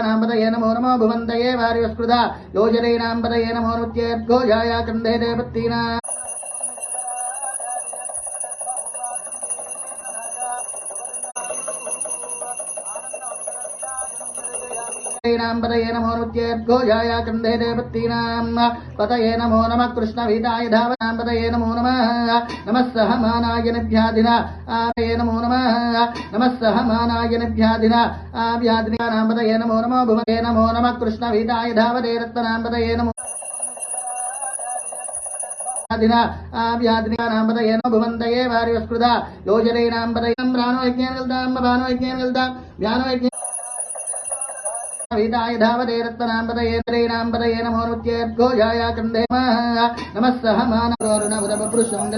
नामपतये नमो नमो भुवन्तये वार्यस्कृता योजने नामपतये नमो नमोत्येर्घोषाय चन्दे देवत्तीना पतये नमो नमोत्येर्घोषाय चन्दे देवत्तीनां पतये नमो नमः कृष्णवीताय धावनां पतये नमो नमः नमः सहमानाय निभ्याधिना आपये नमो नमः नमः सहमानाय निभ्याधिना आव्याधिनां पतये नमो नमो भुवते नमो नमः कृष्णवीताय धावते रत्नां पतये नमो व्याधिनां पतये नमो भुवन्तये वार्यस्कृता योजनेनां पतये ब्राह्मणो यज्ञेनगल्दां भानो यज्ञेनगल्दां व्यानो यज्ञ विदाय धावते रत्नां पतये नमो नमोत्येर्घोषाय चन्दे नमः सहमानवरुणवरपुरुषं